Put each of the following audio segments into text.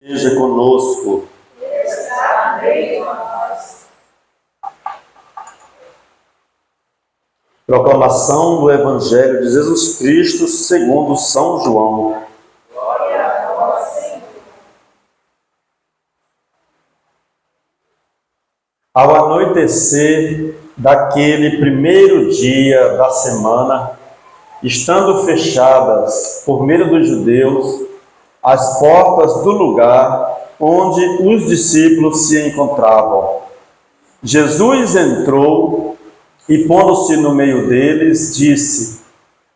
Esteja conosco. Está no meio de nós. Proclamação do Evangelho de Jesus Cristo segundo São João. Glória a vós, Senhor. Ao anoitecer daquele primeiro dia da semana, estando fechadas, por medo dos judeus, as portas do lugar onde os discípulos se encontravam, Jesus entrou e, pondo-se no meio deles, disse: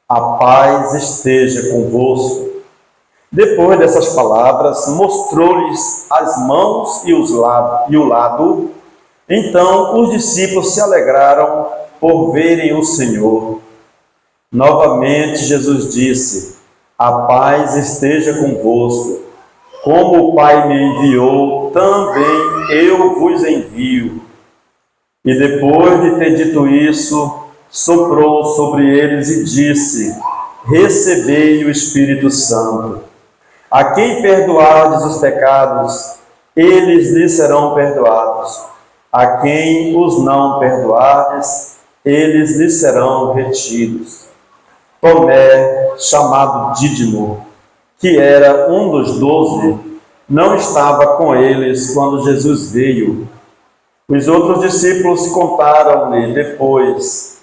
"A paz esteja convosco." Depois dessas palavras, mostrou-lhes as mãos e o lado. Então os discípulos se alegraram por verem o Senhor. Novamente Jesus disse: "A paz esteja convosco. Como o Pai me enviou, também eu vos envio." E depois de ter dito isso, soprou sobre eles e disse: "Recebei o Espírito Santo. A quem perdoardes os pecados, eles lhes serão perdoados. A quem os não perdoardes, eles lhes serão retidos." Tomé, chamado Dídimo, que era um dos 12, não estava com eles quando Jesus veio. Os outros discípulos contaram-lhe depois: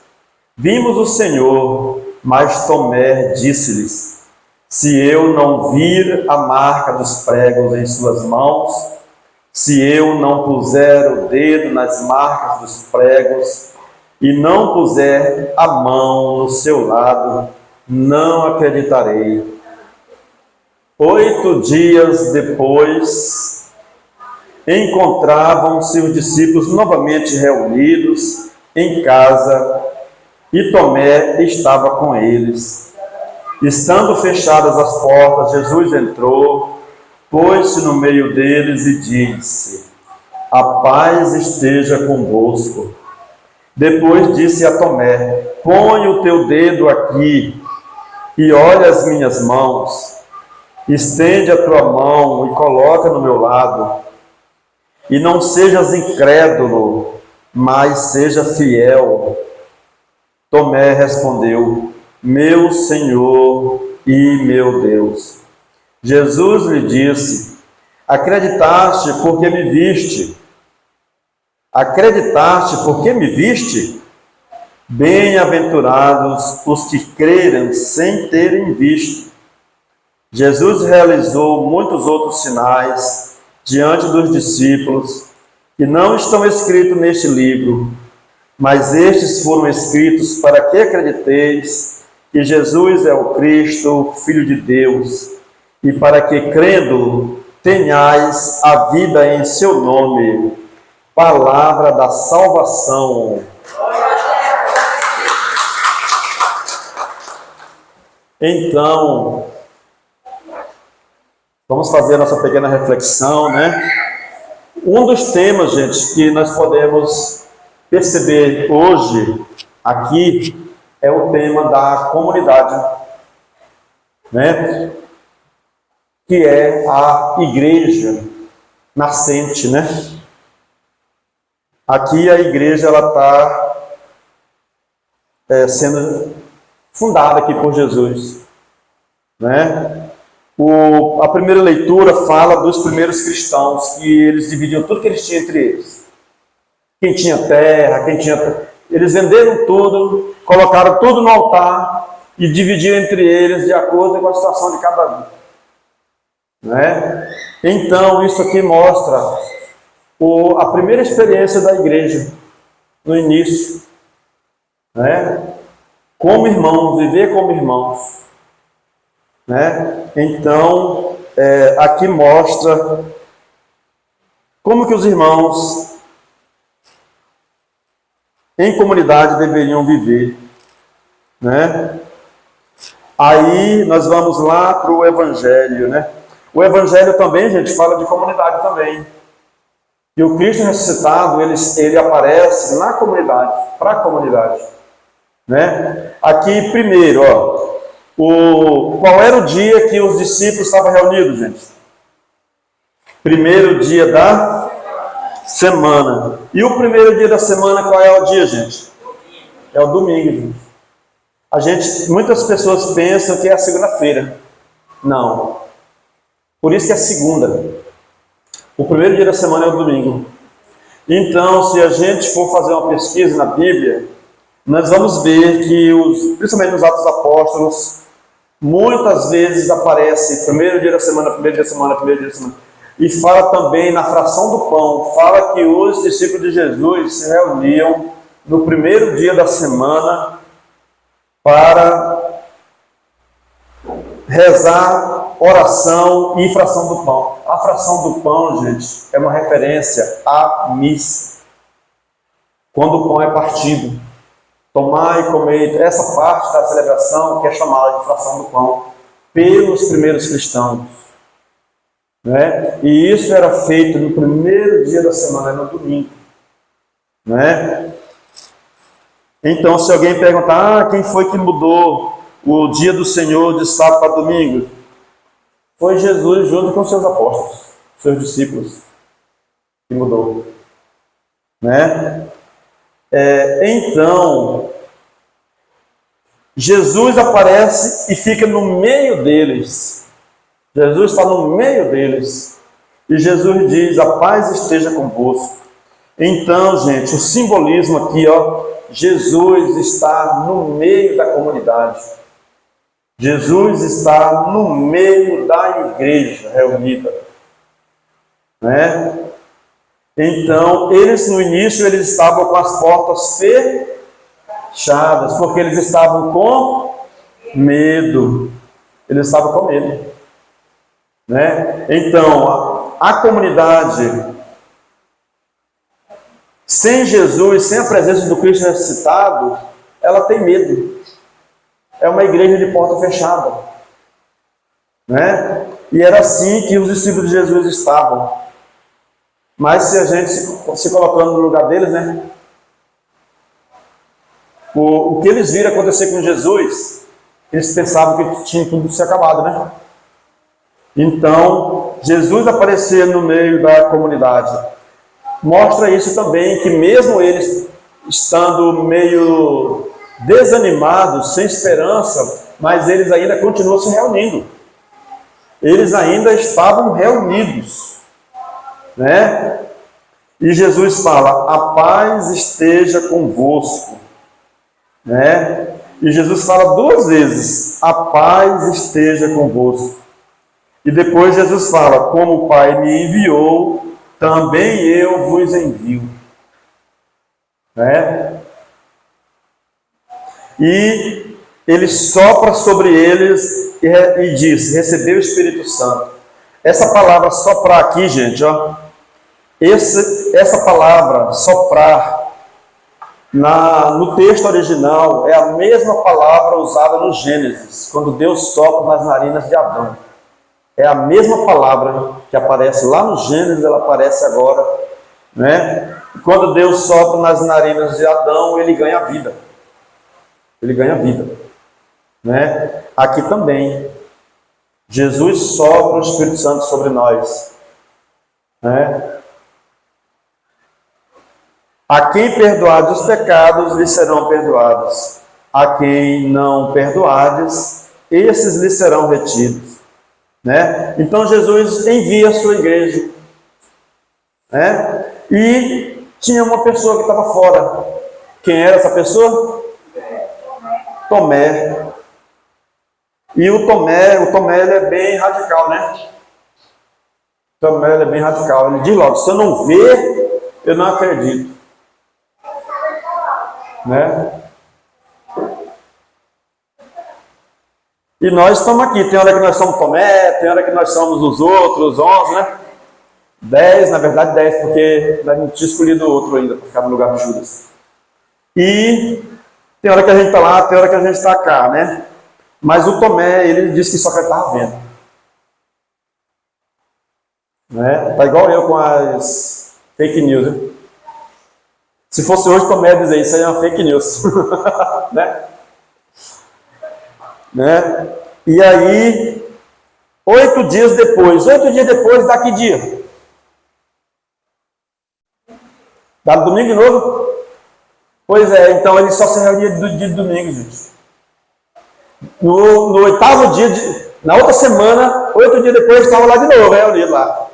"Vimos o Senhor." Mas Tomé disse-lhes: "Se eu não vir a marca dos pregos em suas mãos, se eu não puser o dedo nas marcas dos pregos e não puser a mão no seu lado, não acreditarei." 8 dias depois, encontravam-se os discípulos novamente reunidos em casa e Tomé estava com eles. Estando fechadas as portas, Jesus entrou, pôs-se no meio deles e disse: "A paz esteja convosco." Depois disse a Tomé: "Põe o teu dedo aqui e olha as minhas mãos. Estende a tua mão e coloca no meu lado. E não sejas incrédulo, mas seja fiel." Tomé respondeu: "Meu Senhor e meu Deus." Jesus lhe disse: "Acreditaste porque me viste? Acreditaste porque me viste? Bem-aventurados os que creram sem terem visto." Jesus realizou muitos outros sinais diante dos discípulos que não estão escritos neste livro, mas estes foram escritos para que acrediteis que Jesus é o Cristo, o Filho de Deus, e para que, crendo, tenhais a vida em seu nome. Palavra da salvação. Então, vamos fazer a nossa pequena reflexão, né? Um dos temas, gente, que nós podemos perceber hoje aqui é o tema da comunidade, né? Que é a igreja nascente, né? Aqui a igreja ela está sendo fundada aqui por Jesus, né? A primeira leitura fala dos primeiros cristãos, que eles dividiam tudo que eles tinham entre eles. Quem tinha terra, eles venderam tudo, colocaram tudo no altar e dividiam entre eles de acordo com a situação de cada um, né? Então isso aqui mostra a primeira experiência da igreja no início, né? Como irmãos, viver como irmãos, né? Então aqui mostra como que os irmãos em comunidade deveriam viver, né? Aí nós vamos lá para o Evangelho, né? O Evangelho também, gente, fala de comunidade também. E o Cristo ressuscitado, ele aparece na comunidade, para a comunidade, né? Aqui primeiro, qual era o dia que os discípulos estavam reunidos, gente? Primeiro dia da semana. E o primeiro dia da semana, qual é o dia, gente? É o domingo, gente. Muitas pessoas pensam que é a segunda-feira. Não. Por isso que é segunda. O primeiro dia da semana é o domingo. Então, se a gente for fazer uma pesquisa na Bíblia, nós vamos ver que, principalmente nos Atos dos Apóstolos, muitas vezes aparece primeiro dia da semana, primeiro dia da semana, primeiro dia da semana. E fala também na fração do pão, fala que os discípulos de Jesus se reuniam no primeiro dia da semana para rezar, oração e fração do pão. A fração do pão, gente, é uma referência à missa. Quando o pão é partido, tomar e comer, essa parte da celebração que é chamada de fração do pão pelos primeiros cristãos. Né? E isso era feito no primeiro dia da semana, no domingo. Né? Então, se alguém perguntar, quem foi que mudou o dia do Senhor de sábado para domingo? Foi Jesus junto com seus apóstolos, seus discípulos, que mudou. Né? Então, Jesus aparece e fica no meio deles. Jesus está no meio deles. E Jesus diz, a paz esteja convosco. Então, gente, o simbolismo aqui, Jesus está no meio da comunidade. Jesus está no meio da igreja reunida. Né? Então, eles no início, eles estavam com as portas fechadas, porque eles estavam com medo. Eles estavam com medo. Né? Então, a comunidade, sem Jesus, sem a presença do Cristo ressuscitado, ela tem medo. É uma igreja de porta fechada. Né? E era assim que os discípulos de Jesus estavam. Mas se a gente se colocando no lugar deles, né? O que eles viram acontecer com Jesus, eles pensavam que tinha tudo se acabado, né? Então, Jesus aparecer no meio da comunidade mostra isso também, que mesmo eles estando meio desanimados, sem esperança, mas eles ainda continuam se reunindo. Eles ainda estavam reunidos, né? E Jesus fala, a paz esteja convosco, né? E Jesus fala duas vezes, a paz esteja convosco. E depois Jesus fala, como o Pai me enviou, também eu vos envio. Né? E ele sopra sobre eles e diz, recebeu o Espírito Santo. Essa palavra soprar aqui, gente, essa palavra soprar, no texto original, é a mesma palavra usada no Gênesis, quando Deus sopra nas narinas de Adão. É a mesma palavra que aparece lá no Gênesis, ela aparece agora, né? Quando Deus sopra nas narinas de Adão, ele ganha vida. Ele ganha vida, né? Aqui também, Jesus sopra o Espírito Santo sobre nós, né? A quem perdoardes os pecados, lhes serão perdoados. A quem não perdoardes, esses lhes serão retidos. Né? Então Jesus envia a sua igreja, né? E tinha uma pessoa que estava fora. Quem era essa pessoa? Tomé. E o Tomé ele é bem radical, né? Tomé ele é bem radical. Ele diz logo, se eu não ver, eu não acredito, né? E nós estamos aqui, tem hora que nós somos Tomé, tem hora que nós somos os outros, 11, né? 10, na verdade 10, porque nós não tinha escolhido outro ainda para ficar no lugar de Judas. E tem hora que a gente está lá, tem hora que a gente está cá, né? Mas o Tomé, ele disse que só estava vendo. Né? Tá igual eu com as fake news, né? Se fosse hoje, Tomé dizer isso aí é uma fake news. Né? Né? E aí, 8 dias depois, da que dia? Dá no domingo de novo? Pois é, então ele só se reunia do dia de domingo, gente. No oitavo dia, na outra semana, 8 dias depois, estava lá de novo, reunido lá.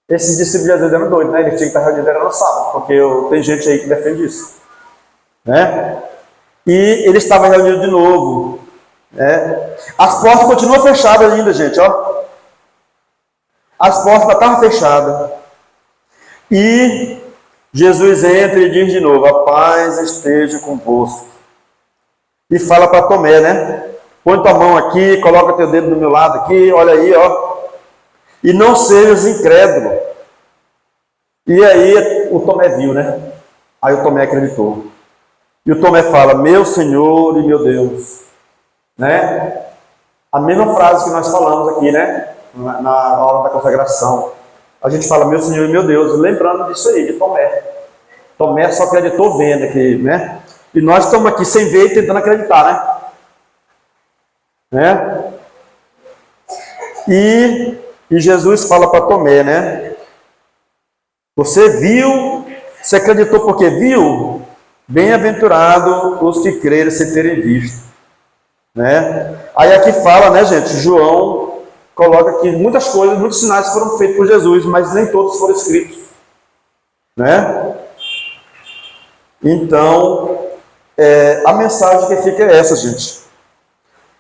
Esses discípulos às vezes eram doidos, né? Eles tinham que estar reunidos no sábado, porque tem gente aí que defende isso. Né? E ele estava reunido de novo. Né? As portas continuam fechadas ainda, gente. Ó. As portas estavam fechadas. E Jesus entra e diz de novo: a paz esteja convosco. E fala para Tomé, né? Põe tua mão aqui, coloca teu dedo do meu lado aqui, olha aí, ó. E não sejas incrédulo. E aí o Tomé viu, né? Aí o Tomé acreditou. E o Tomé fala: meu Senhor e meu Deus. Né? A mesma frase que nós falamos aqui, né? Na hora da consagração. A gente fala: meu Senhor e meu Deus, lembrando disso aí, de Tomé. Tomé só acreditou vendo aqui, né? E nós estamos aqui sem ver e tentando acreditar, né? E Jesus fala para Tomé, né? Você viu, você acreditou porque viu? Bem-aventurado os que creram sem terem visto. Né? Aí aqui fala, né, gente? João coloca que muitas coisas, muitos sinais foram feitos por Jesus, mas nem todos foram escritos. Né? Então, a mensagem que fica é essa, gente.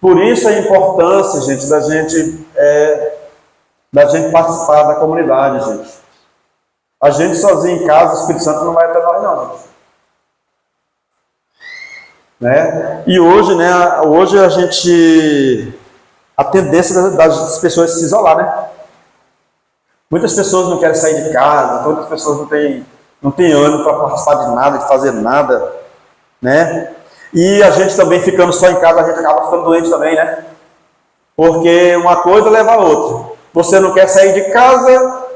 Por isso a importância, gente, da gente participar da comunidade, gente. A gente sozinho em casa, o Espírito Santo não vai até nós, não, gente. Né? E hoje, né, a tendência das pessoas se isolar, né? Muitas pessoas não querem sair de casa, muitas pessoas não têm ânimo para participar de nada, de fazer nada, né? E a gente também ficando só em casa, a gente acaba ficando doente também, né? Porque uma coisa leva a outra. Você não quer sair de casa,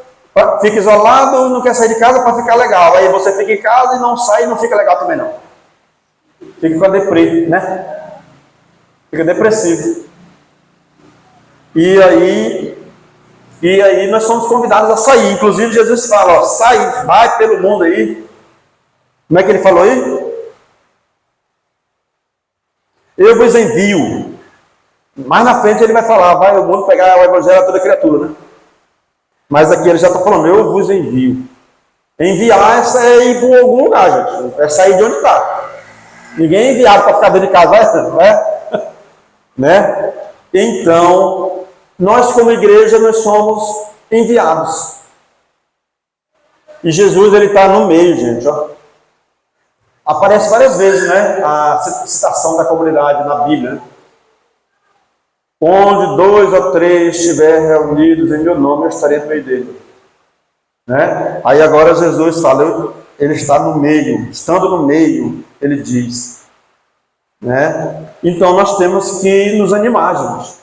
fica isolado, não quer sair de casa para ficar legal. Aí você fica em casa e não sai e não fica legal também não. Fica com a deprê, né? Fica depressivo. E aí nós somos convidados a sair. Inclusive Jesus fala, ó, sai, vai pelo mundo aí. Como é que ele falou aí? Eu vos envio. Mais na frente ele vai falar, vai o mundo pegar o evangelho a toda criatura, né? Mas aqui ele já está falando, eu vos envio. Enviar é ir para algum lugar, gente. É sair de onde está. Ninguém é enviado para ficar dentro de casa, né? Então, nós como igreja, nós somos enviados. E Jesus, ele está no meio, gente. Ó. Aparece várias vezes, né? A citação da comunidade na Bíblia. Né? Onde 2 ou 3 estiverem reunidos em meu nome, eu estarei no meio dele. Né? Aí agora Jesus fala, ele está no meio, estando no meio, ele diz. Né? Então nós temos que nos animar, gente.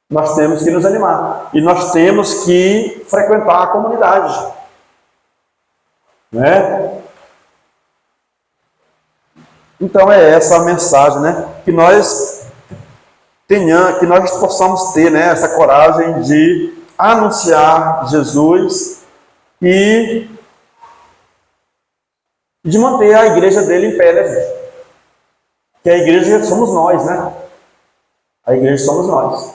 Nós temos que nos animar. E nós temos que frequentar a comunidade. Né? Então é essa a mensagem, né? Que nós possamos ter, né, essa coragem de anunciar Jesus e de manter a igreja dele em pé, né, gente? Que a igreja somos nós, né? A igreja somos nós.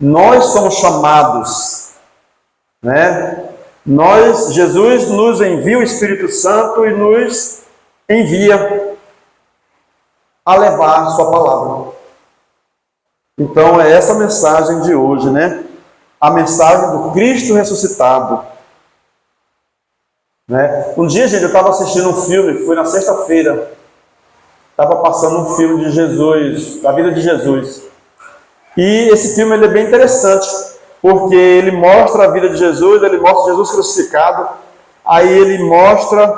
Nós somos chamados, né? Jesus nos envia o Espírito Santo e nos envia a levar a sua palavra. Então é essa mensagem de hoje, né? A mensagem do Cristo ressuscitado. Né? Um dia, gente, eu estava assistindo um filme, foi na sexta-feira. Estava passando um filme de Jesus, da vida de Jesus. E esse filme ele é bem interessante, porque ele mostra a vida de Jesus, ele mostra Jesus crucificado, aí ele mostra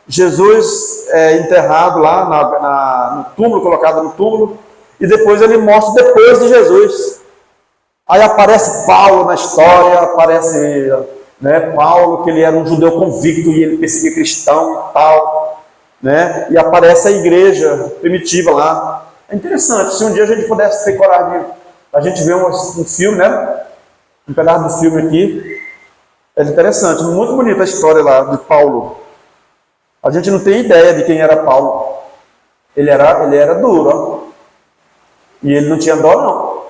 Jesus enterrado lá no túmulo, colocado no túmulo, e depois ele mostra depois de Jesus. Aí aparece Paulo na história, aparece, né, Paulo, que ele era um judeu convicto e ele perseguia cristão e tal, né? E aparece a igreja primitiva lá. É interessante, se um dia a gente pudesse ter coragem de a gente ver um filme, né? Um pedaço do filme aqui, É interessante, muito bonita a história lá de Paulo. A gente não tem ideia de quem era Paulo. Ele era duro, ó. E ele não tinha dó, não.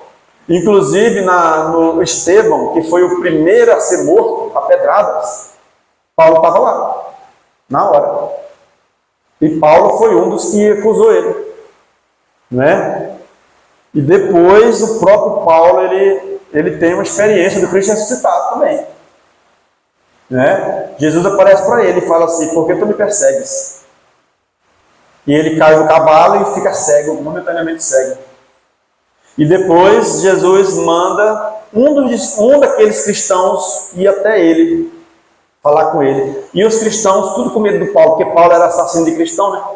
Inclusive, no Estevão, que foi o primeiro a ser morto a pedradas, Paulo estava lá, na hora. E Paulo foi um dos que acusou ele. Né? E depois, o próprio Paulo, ele tem uma experiência do Cristo ressuscitado também. Né? Jesus aparece para ele e fala assim: por que tu me persegues? E ele cai no cavalo e fica cego, momentaneamente cego. E depois Jesus manda um daqueles cristãos ir até ele, falar com ele. E os cristãos, tudo com medo do Paulo, porque Paulo era assassino de cristão,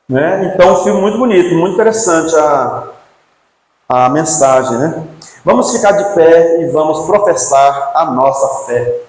né? Então, um filme muito bonito, muito interessante a mensagem, né? Vamos ficar de pé e vamos professar a nossa fé.